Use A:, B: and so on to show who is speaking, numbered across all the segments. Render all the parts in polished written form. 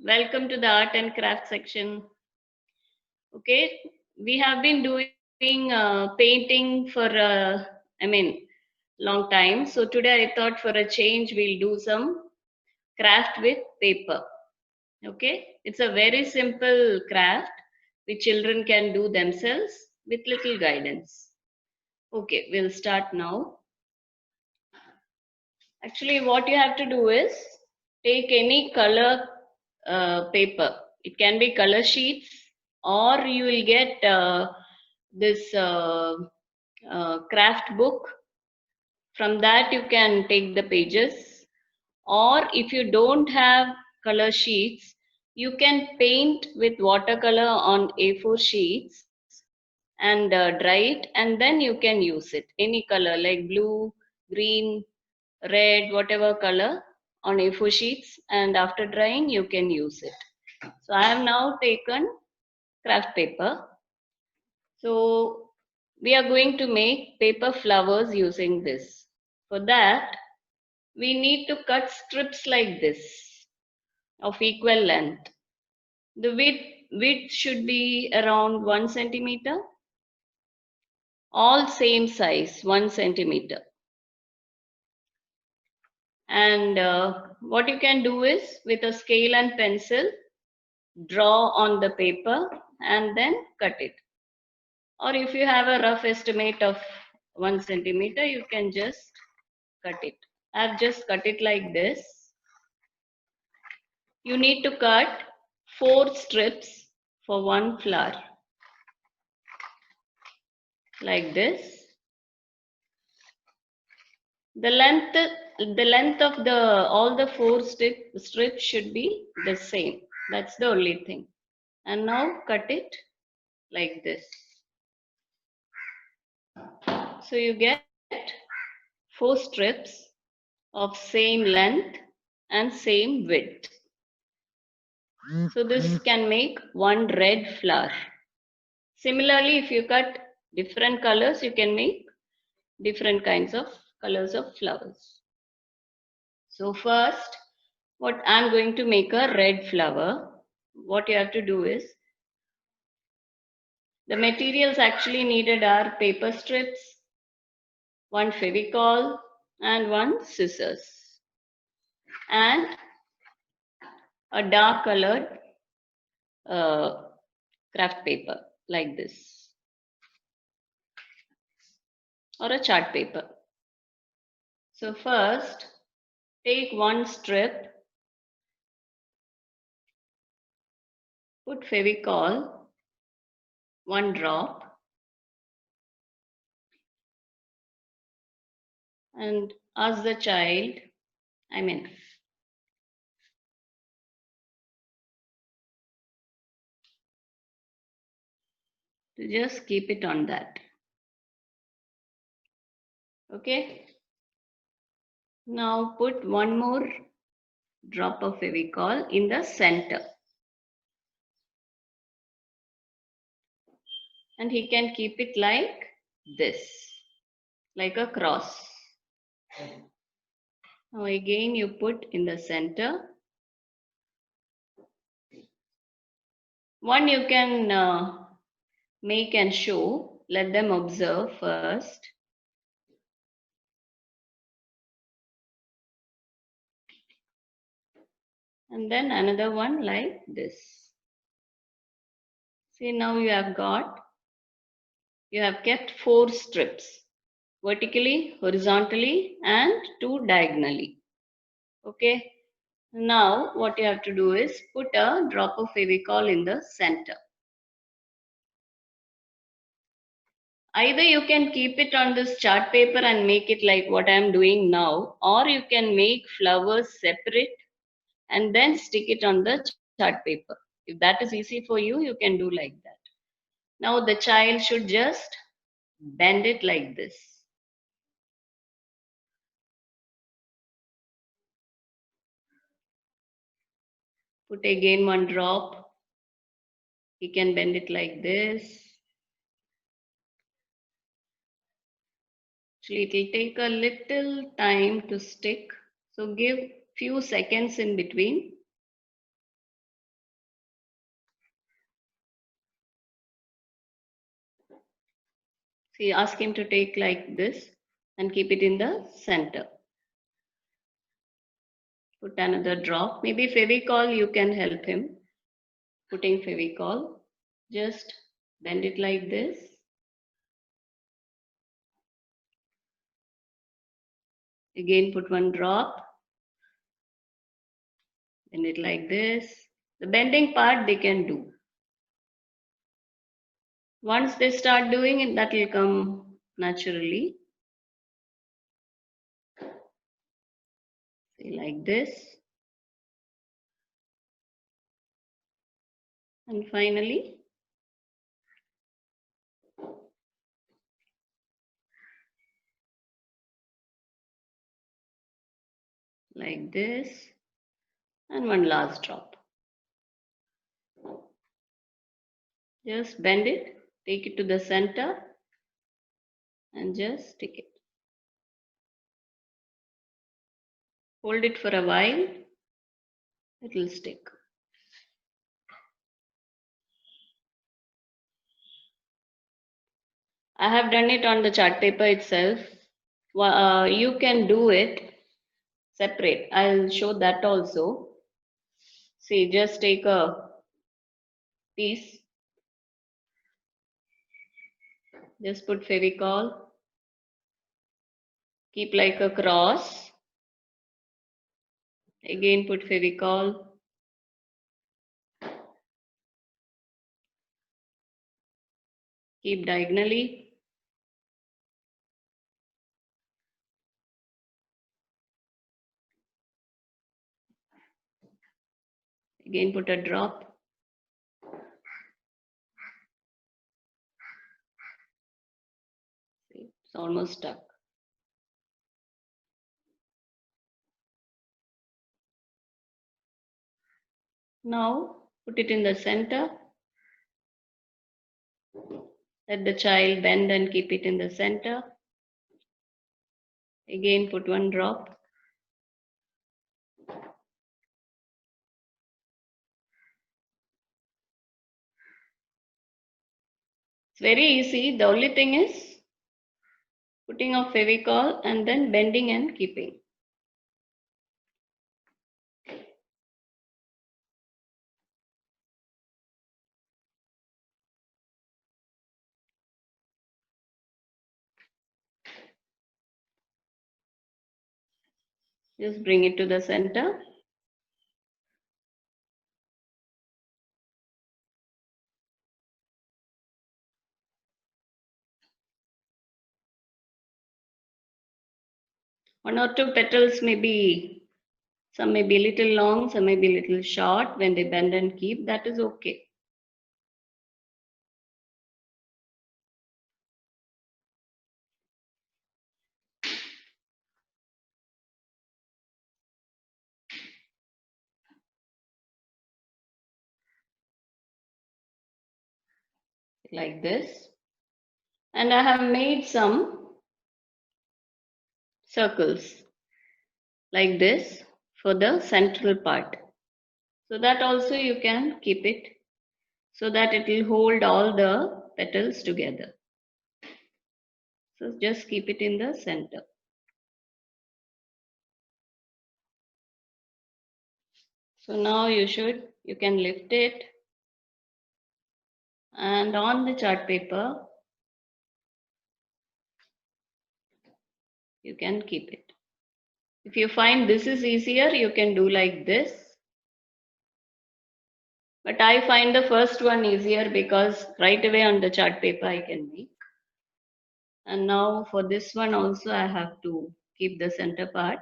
A: Welcome to the art and craft section. Okay, we have been doing painting for long time. So today I thought for a change we'll do some craft with paper. Okay, it's a very simple craft which children can do themselves with little guidance. Okay, we'll start now. Actually, what you have to do is take any color paper. It can be color sheets, or you will get this craft book. From that, you can take the pages. Or if you don't have color sheets, you can paint with watercolor on A4 sheets and dry it, and then you can use it. Any color like blue, green, red, whatever color on A4 sheets, and after drying you can use it. So I have now taken craft paper. So we are going to make paper flowers using this. For that we need to cut strips like this of equal length. The width should be around 1 centimeter, all same size 1 centimeter. And what you can do is with a scale and pencil draw on the paper and then cut it. Or if you have a rough estimate of 1 centimeter, you can just cut it. I've just cut it like this. You need to cut 4 strips for one flower. Like this. The length of all the 4 strips should be the same. That's the only thing. And now cut it like this. So you get 4 strips of same length and same width. So this can make one red flower. Similarly, if you cut different colors, you can make different kinds of colors of flowers. So first, what I'm going to make a red flower. What you have to do is, the materials actually needed are paper strips, one Fevicol, and one scissors, and a dark colored uh, craft paper like this, or a chart paper. So first take one strip, put Fevicol, one drop, and ask the child, to just keep it on that. Okay. Now put one more drop of Fevicol in the center. And he can keep it like this, like a cross. Now again you put in the center. One you can make and show. Let them observe first. And then another one like this. See, now you have kept 4 strips, vertically, horizontally, and 2 diagonally. Okay. Now what you have to do is put a drop of Fevicol in the center. Either you can keep it on this chart paper and make it like what I am doing now, or you can make flowers separate and then stick it on the chart paper. If that is easy for you, you can do like that. Now the child should just bend it like this. Put again one drop. He can bend it like this. Actually, it will take a little time to stick. So give few seconds in between. See, ask him to take like this and keep it in the center. Put another drop. Maybe Fevicol, you can help him. Putting Fevicol. Just bend it like this. Again, put one drop. Bend it like this. The bending part they can do. Once they start doing it, that will come naturally. See, like this. And finally, like this. And one last drop. Just bend it, take it to the center and just stick it. Hold it for a while, it will stick. I have done it on the chart paper itself. You can do it separate. I'll show that also. See, just take a piece. Just put Fevicol. Keep like a cross. Again put Fevicol. Keep diagonally. Again put a drop. See, it's almost stuck. Now put it in the center. Let the child bend and keep it in the center. Again put one drop. It's very easy. The only thing is putting of Fevicol and then bending and keeping. Just bring it to the center. One or two petals may be, some may be a little long, some may be a little short. When they bend and keep, that is okay. Like this. And I have made some circles like this for the central part. So that also you can keep it so that it will hold all the petals together. So just keep it in the center. So now you can lift it, and on the chart paper, you can keep it. If you find this is easier, you can do like this. But I find the first one easier because right away on the chart paper I can make. And now for this one also I have to keep the center part.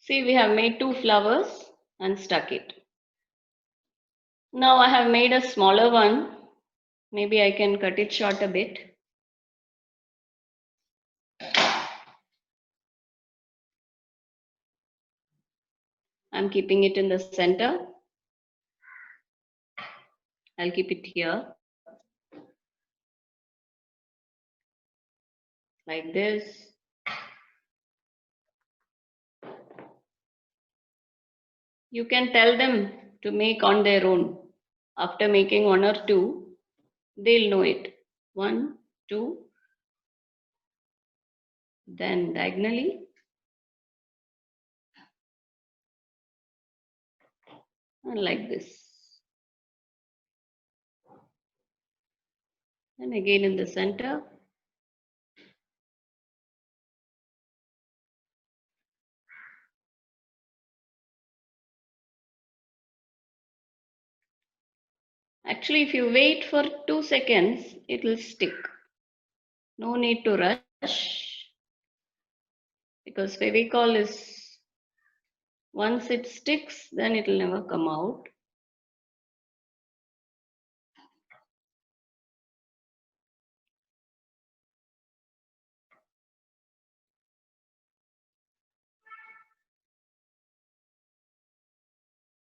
A: See, we have made two flowers and stuck it. Now I have made a smaller one. Maybe I can cut it short a bit. I'm keeping it in the center. I'll keep it here. Like this. You can tell them to make on their own. After making one or two, they'll know it. 1, 2, then diagonally, and like this. And again in the center. Actually, if you wait for 2 seconds, it will stick. No need to rush, because Fevicol is, once it sticks, then it will never come out.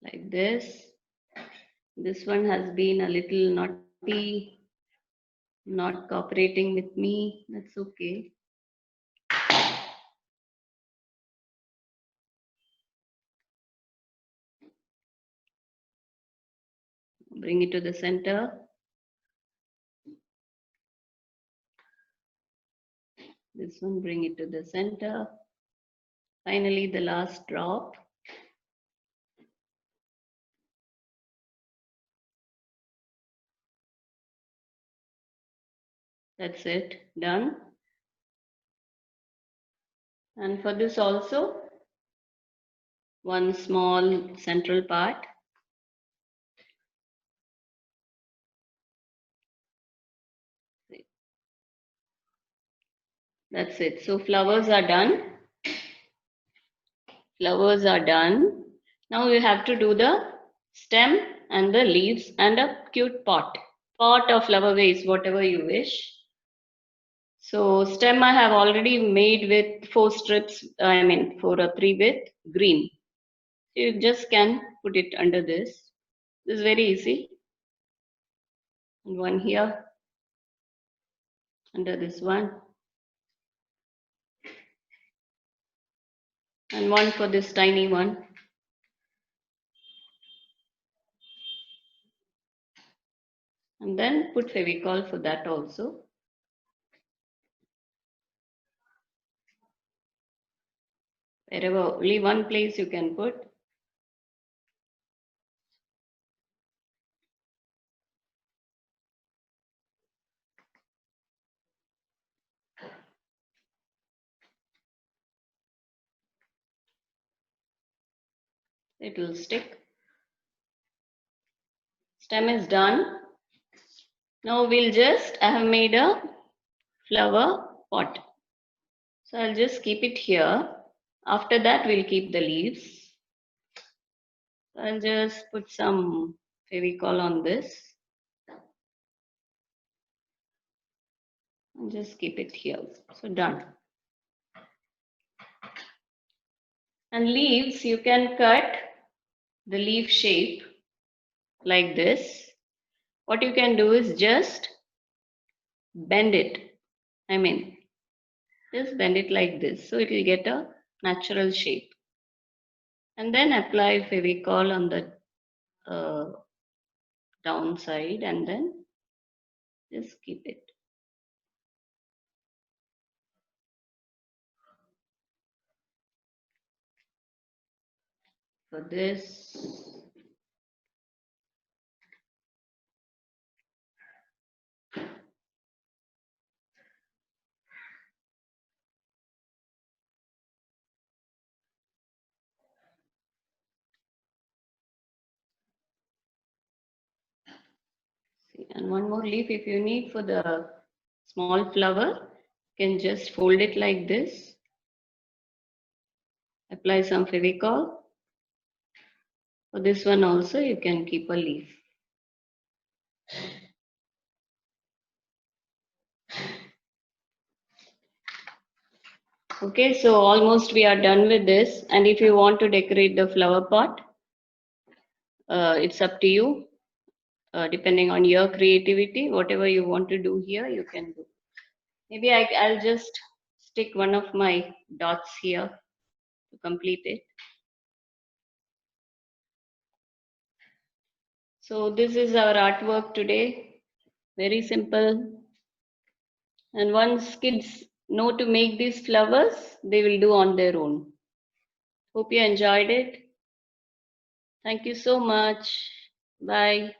A: Like this. This one has been a little naughty, not cooperating with me. That's okay. Bring it to the center. This one, bring it to the center. Finally, the last drop. That's it, done. And for this also, one small central part. That's it. So flowers are done. Flowers are done. Now you have to do the stem and the leaves and a cute pot. Pot or flower vase, whatever you wish. So stem I have already made with 4 strips, for a 3 with green. You just can put it under this. This is very easy. And one here, under this one. And one for this tiny one. And then put Fevicol for that also. Wherever, only one place you can put. It will stick. Stem is done. Now I have made a flower pot. So I'll just keep it here. After that, we'll keep the leaves. I'll just put some Fevicol on this. And just keep it here. So done. And leaves, you can cut the leaf shape like this. What you can do is just bend it. Just bend it like this. So it will get a natural shape. And then apply Fevicol on the downside and then just keep it. For this, and one more leaf if you need for the small flower, you can just fold it like this. Apply some Fevicol. For this one also, you can keep a leaf. Okay, so almost we are done with this. And if you want to decorate the flower pot, it's up to you. Depending on your creativity, whatever you want to do here, you can do. Maybe I'll just stick one of my dots here to complete it. So this is our artwork today. Very simple. And once kids know to make these flowers, they will do on their own. Hope you enjoyed it. Thank you so much. Bye.